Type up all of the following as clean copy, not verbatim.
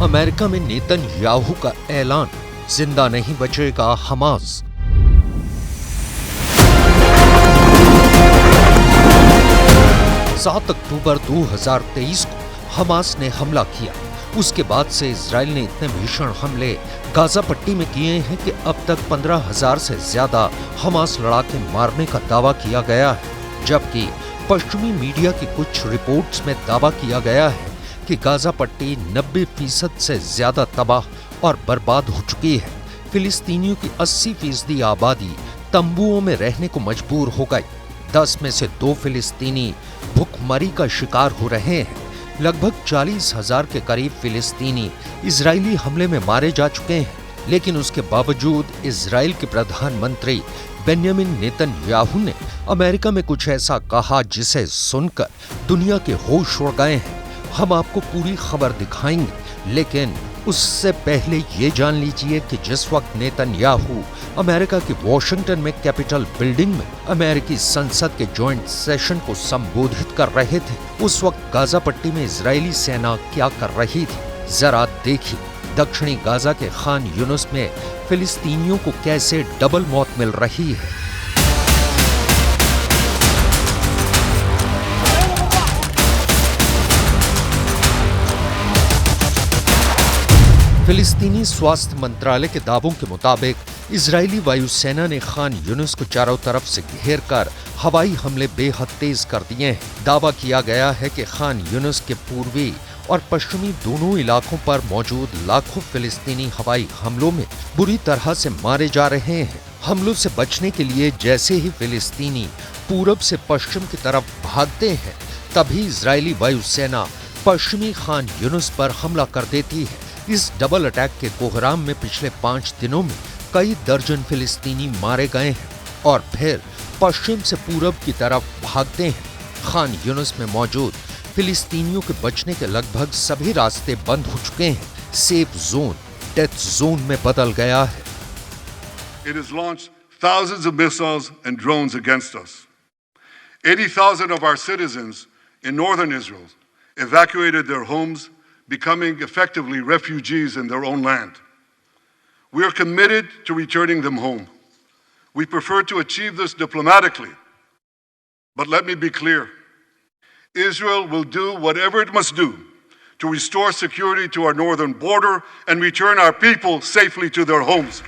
America में Netanyahu का ऐलान, जिंदा नहीं बचेगा हमास। सात अक्टूबर 2023 को हमास ने हमला किया। उसके बाद से इजराइल ने इतने भीषण हमले गाजा पट्टी में किए हैं कि अब तक 15,000 से ज्यादा हमास लड़ाके मारने का दावा किया गया है, जबकि पश्चिमी मीडिया की कुछ रिपोर्ट्स में दावा किया गया है कि गाजा पट्टी 90% से ज्यादा तबाह और बर्बाद हो चुकी है। फिलिस्तीनियों की 80% आबादी तंबुओं में रहने को मजबूर हो गई। 10 में से 2 फिलिस्तीनी भूखमरी का शिकार हो रहे हैं। लगभग 40,000 के करीब फिलिस्तीनी इजरायली हमले में मारे जा चुके हैं, लेकिन उसके बावजूद इजराइल के प्रधानमंत्री बेंयामिन नेतन्याहू ने अमेरिका में कुछ ऐसा कहा जिसे सुनकर दुनिया के होश उड़ गए हैं। हम आपको पूरी खबर दिखाएंगे, लेकिन उससे पहले ये जान लीजिए कि जिस वक्त नेतन्याहू अमेरिका के वॉशिंगटन में कैपिटल बिल्डिंग में अमेरिकी संसद के जॉइंट सेशन को संबोधित कर रहे थे, उस वक्त गाजा पट्टी में इजरायली सेना क्या कर रही थी, जरा देखिए। दक्षिणी गाजा के खान यूनुस में फिलिस्तीनियों को कैसे डबल मौत मिल रही है। फिलिस्तीनी स्वास्थ्य मंत्रालय के दावों के मुताबिक इजरायली वायुसेना ने खान यूनुस को चारों तरफ से घेर कर हवाई हमले बेहद तेज कर दिए हैं। दावा किया गया है कि खान यूनुस के पूर्वी और पश्चिमी दोनों इलाकों पर मौजूद लाखों फिलिस्तीनी हवाई हमलों में बुरी तरह से मारे जा रहे हैं। हमलों से बचने के लिए जैसे ही फिलिस्तीनी पूरब से पश्चिम की तरफ भागते हैं, तभी इजरायली वायुसेना पश्चिमी खान यूनुस पर हमला कर देती है। इस डबल अटैक के कोहराम में पिछले 5 दिनों में कई दर्जन फिलिस्तीनी मारे गए हैं और फिर पश्चिम से पूरब की तरफ भागते हैं। खान यूनुस में मौजूद फिलिस्तीनियों के बचने के लगभग सभी रास्ते बंद हो चुके हैं। सेफ जोन डेथ जोन में बदल गया है। It has launched thousands of missiles and drones against us. 80,000 of our citizens in northern Israel evacuated their homes, becoming effectively refugees in their own land. We are committed to returning them home. We prefer to achieve this diplomatically. But let me be clear. Israel will do whatever it must do to restore security to our northern border and return our people safely to their homes.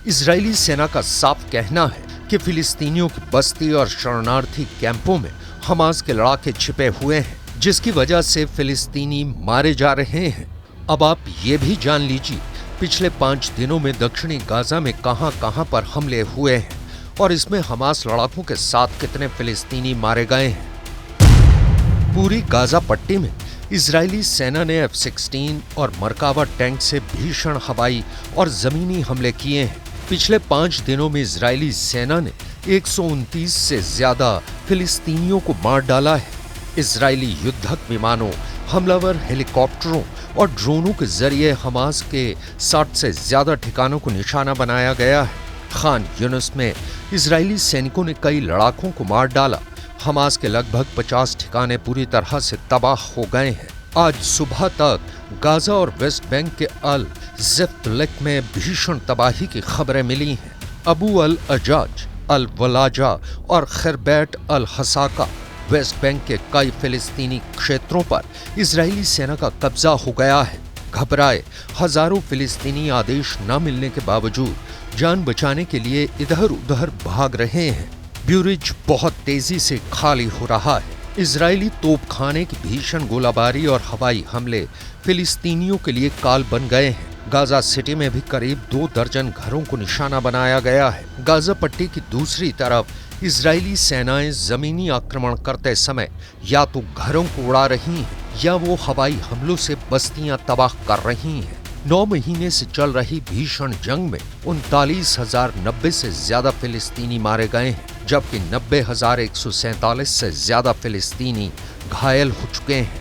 Israeli सेना का साफ कहना है कि फिलिस्तीनियों की बस्ती और शरणार्थी कैंपों में हमास के लड़ाके छिपे हुए हैं, जिसकी वजह से फिलिस्तीनी मारे जा रहे हैं। अब आप ये भी जान लीजिए पिछले 5 दिनों में दक्षिणी गाजा में कहां-कहां पर हमले हुए हैं और इसमें हमास लड़ाकों के साथ कितने फिलिस्तीनी मारे गए हैं। पूरी गाजा पट्टी में इजरायली सेना ने F-16 और मरकावा टैंक से भीषण हवाई और जमीनी हमले किए हैं। पिछले 5 दिनों में इजरायली सेना ने 129 से ज्यादा फिलिस्तीनियों को मार डाला है। इजरायली युद्धक विमानों, हमलावर हेलीकॉप्टरों और ड्रोनों के जरिए हमास के 60 से ज्यादा ठिकानों को निशाना बनाया गया है। खान यूनुस में इजरायली सैनिकों ने कई लड़ाकों को मार डाला। हमास के लगभग 50 ठिकाने पूरी तरह से तबाह हो गए हैं। आज सुबह तक गाजा और वेस्ट बैंक के अल ज़िफ्त में भीषण तबाही की खबरें मिली हैं। अबू अल अजाज, अल वलाजा और खैरबैट अल हसाका वेस्ट बैंक के कई फिलिस्तीनी क्षेत्रों पर इजरायली सेना का कब्जा हो गया है। घबराए हजारों फिलिस्तीनी आदेश न मिलने के बावजूद जान बचाने के लिए इधर उधर भाग रहे हैं। ब्यूरिज बहुत तेजी से खाली हो रहा है। इजरायली तोपखाने की भीषण गोलाबारी और हवाई हमले फिलिस्तीनियों के लिए काल बन गए हैं। गाजा सिटी में भी करीब 2 दर्जन घरों को निशाना बनाया गया है। गाजा पट्टी की दूसरी तरफ इजरायली सेनाएं जमीनी आक्रमण करते समय या तो घरों को उड़ा रही हैं या वो हवाई हमलों से बस्तियां तबाह कर रही हैं। 9 महीने से चल रही भीषण जंग में 39,090 से ज्यादा फिलिस्तीनी मारे गए हैं, जबकि 90,147 से ज्यादा फिलिस्तीनी घायल हो चुके हैं।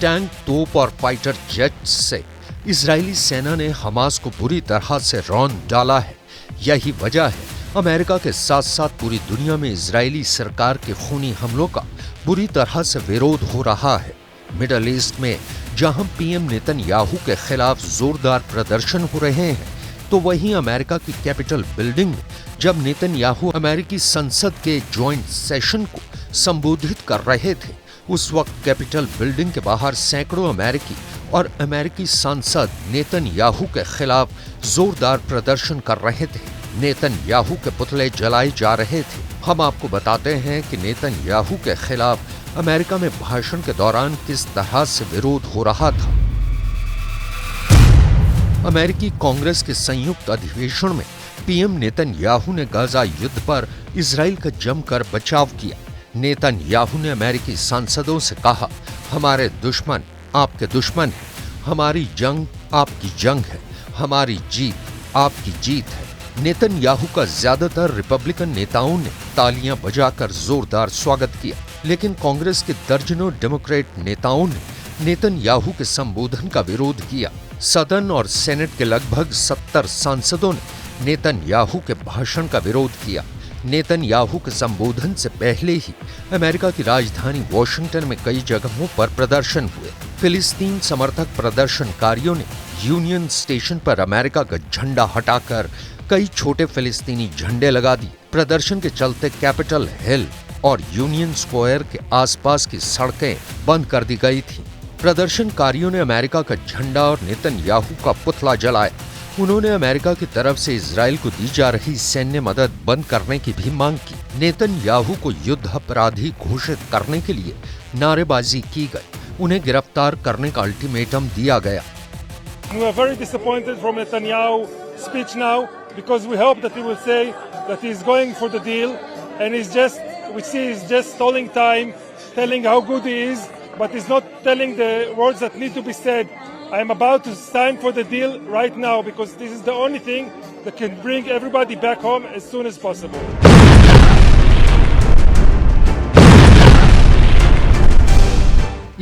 टैंक, तोप और फाइटर जेट से इजरायली सेना ने हमास को बुरी तरह से रौंद डाला है। यही वजह है अमेरिका के साथ साथ पूरी दुनिया में इजरायली सरकार के खूनी हमलों का बुरी तरह से विरोध हो रहा है। मिडल ईस्ट में जहां पीएम नेतन्याहू के खिलाफ जोरदार प्रदर्शन हो रहे हैं, तो वहीं अमेरिका की कैपिटल बिल्डिंग में जब नेतन्याहू अमेरिकी संसद के जॉइंट सेशन को संबोधित कर रहे थे, उस वक्त कैपिटल बिल्डिंग के बाहर सैकड़ों अमेरिकी और अमेरिकी सांसद नेतन्याहू के खिलाफ जोरदार प्रदर्शन कर रहे थे। नेतन्याहू के पुतले जलाए जा रहे थे। हम आपको बताते हैं कि नेतन्याहू के खिलाफ अमेरिका में भाषण के दौरान किस तरह से विरोध हो रहा था। अमेरिकी कांग्रेस के संयुक्त अधिवेशन में पीएम नेतन्याहू ने गाजा युद्ध पर इजराइल का जमकर बचाव किया। नेतन्याहू ने अमेरिकी सांसदों से कहा, हमारे दुश्मन आपके दुश्मन हैं, हमारी जंग आपकी जंग है, हमारी जीत आपकी जीत है। नेतन्याहू का ज्यादातर रिपब्लिकन नेताओं ने तालियां बजाकर जोरदार स्वागत किया, लेकिन कांग्रेस के दर्जनों डेमोक्रेट नेताओं ने नेतन्याहू के संबोधन का विरोध किया। सदन और सेनेट के लगभग 70 सांसदों ने नेतन्याहू के भाषण का विरोध किया। नेतन्याहू के संबोधन से पहले ही अमेरिका की राजधानी वॉशिंगटन में कई जगहों पर प्रदर्शन हुए। फिलिस्तीन समर्थक प्रदर्शनकारियों ने यूनियन स्टेशन पर अमेरिका का झंडा हटाकर कई छोटे फिलिस्तीनी झंडे लगा दिए। प्रदर्शन के चलते कैपिटल हिल और यूनियन स्क्वायर के आसपास की सड़कें बंद कर दी गई थीं। प्रदर्शनकारियों ने अमेरिका का झंडा और नेतन्याहू का पुतला जलाया। उन्होंने अमेरिका की तरफ से इजराइल को दी जा रही सैन्य मदद बंद करने की भी मांग की। नेतन्याहू को युद्ध अपराधी घोषित करने के लिए नारेबाजी की गई। उन्हें गिरफ्तार करने का अल्टीमेटम दिया गया। We are very disappointed from Netanyahu's speech now because we hope that he will say that he is going for the deal and we see he's just stalling time, telling how good he is, but he's not telling the words that need to be said. I am about to sign for the deal right now because this is the only thing that can bring everybody back home as soon as possible.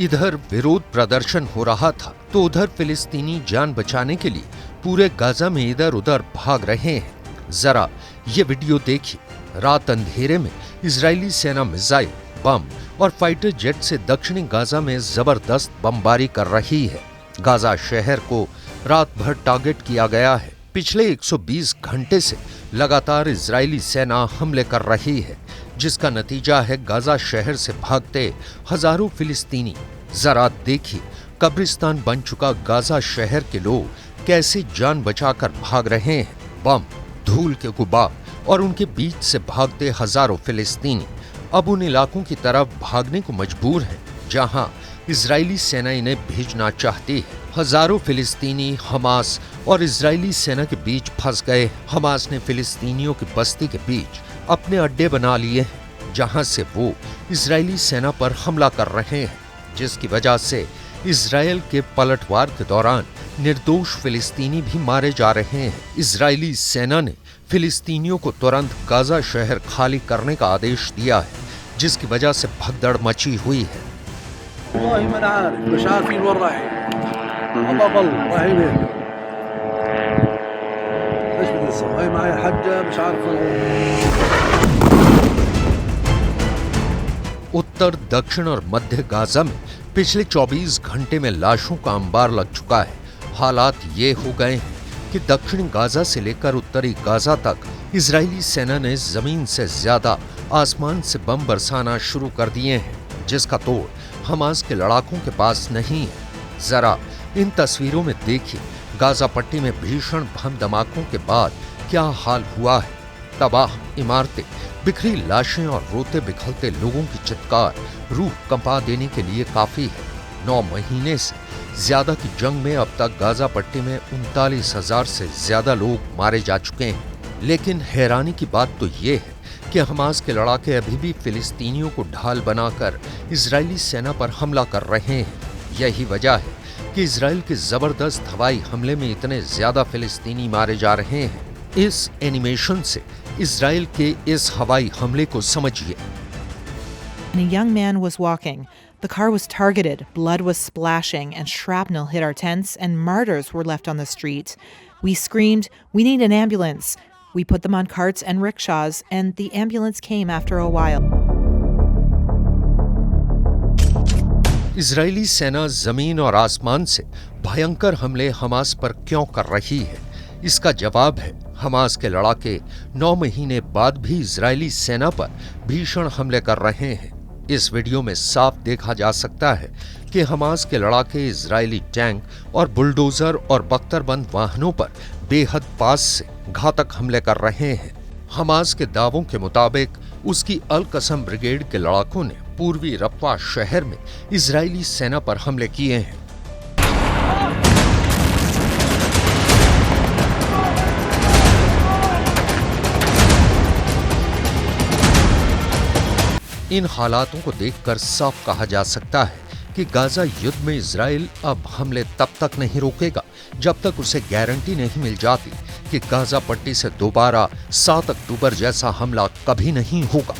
इधर विरोध प्रदर्शन हो रहा था तो उधर फिलिस्तीनी जान बचाने के लिए पूरे गाजा में इधर उधर भाग रहे हैं। जरा ये वीडियो देखिए। रात अंधेरे में इजरायली सेना मिसाइल, बम और फाइटर जेट से दक्षिणी गाजा में जबरदस्त बमबारी कर रही है। गाजा शहर को रात भर टारगेट किया गया है। पिछले 120 घंटे से लगातार इजरायली सेना हमले कर रही है, जिसका नतीजा है गाजा शहर से भागते हजारों फिलिस्तीनी। जरा देखिए, कब्रिस्तान बन चुका गाजा शहर के लोग कैसे जान बचाकर भाग रहे हैं। बम, धूल के गुबार और उनके बीच से भागते हजारों फिलिस्तीनी अब उन इलाकों की तरफ भागने को मजबूर हैं जहां इजरायली सेना इन्हें भेजना चाहती है। हजारों फिलिस्तीनी हमास और इजरायली सेना के बीच फंस गए। हमास ने फिलिस्तीनियों की बस्ती के बीच अपने अड्डे बना लिए हैं, जहां से वो इजरायली सेना पर हमला कर रहे हैं, जिसकी वजह से इजरायल के पलटवार के दौरान निर्दोष फिलिस्तीनी भी मारे जा रहे हैं। इजरायली सेना ने फिलिस्तीनियों को तुरंत गाजा शहर खाली करने का आदेश दिया है, जिसकी वजह से भगदड़ मची हुई है। उत्तर, दक्षिण और मध्य गाजा में पिछले 24 घंटे में लाशों का अंबार लग चुका है। हालात ये हो गए हैं कि दक्षिणी गाजा से लेकर उत्तरी गाजा तक इजरायली सेना ने जमीन से ज्यादा आसमान से बम बरसाना शुरू कर दिए हैं, जिसका तोड़ हमास के लड़ाकों के पास नहीं है। जरा इन तस्वीरों में देखिए, गाजा पट्टी में भीषण बम धमाकों के बाद क्या हाल हुआ है। तबाह इमारतें, बिखरी लाशें और रोते बिखरते लोगों की चित्कार रूह कंपा देने के लिए काफी है। 9 महीने से ज्यादा की जंग में अब तक गाजा पट्टी में 39,000 से ज्यादा लोग मारे जा चुके हैं। लेकिन हैरानी की बात तो ये है कि हमास के लड़ाके अभी भी फिलिस्तीनियों को ढाल बनाकर इजरायली सेना पर हमला कर रहे हैं। यही वजह है कि इजरायल के जबरदस्त हवाई हमले में इतने ज्यादा फिलिस्तीनी मारे जा रहे हैं। इस एनिमेशन से इजराइल के इस हवाई हमले को समझिए। And a young man was walking. The car was targeted, blood was splashing, and shrapnel hit our tents, and martyrs were left on the street. We screamed, "We need an ambulance." We put them on carts and rickshaws, and the ambulance came after a while. Israeli सेना जमीन और आसमान से भयंकर हमले Hamas पर क्यों कर रही है? इसका जवाब है हमास के लड़ाके 9 महीने बाद भी इजरायली सेना पर भीषण हमले कर रहे हैं। इस वीडियो में साफ देखा जा सकता है कि हमास के लड़ाके इजरायली टैंक और बुलडोजर और बख्तरबंद वाहनों पर बेहद पास से घातक हमले कर रहे हैं। हमास के दावों के मुताबिक उसकी अल कसम ब्रिगेड के लड़ाकों ने पूर्वी रफ़ा शहर में इजरायली सेना पर हमले किए हैं। इन हालातों को देखकर साफ कहा जा सकता है कि गाजा युद्ध में इजराइल अब हमले तब तक नहीं रोकेगा जब तक उसे गारंटी नहीं मिल जाती कि गाजा पट्टी से दोबारा 7 अक्टूबर जैसा हमला कभी नहीं होगा।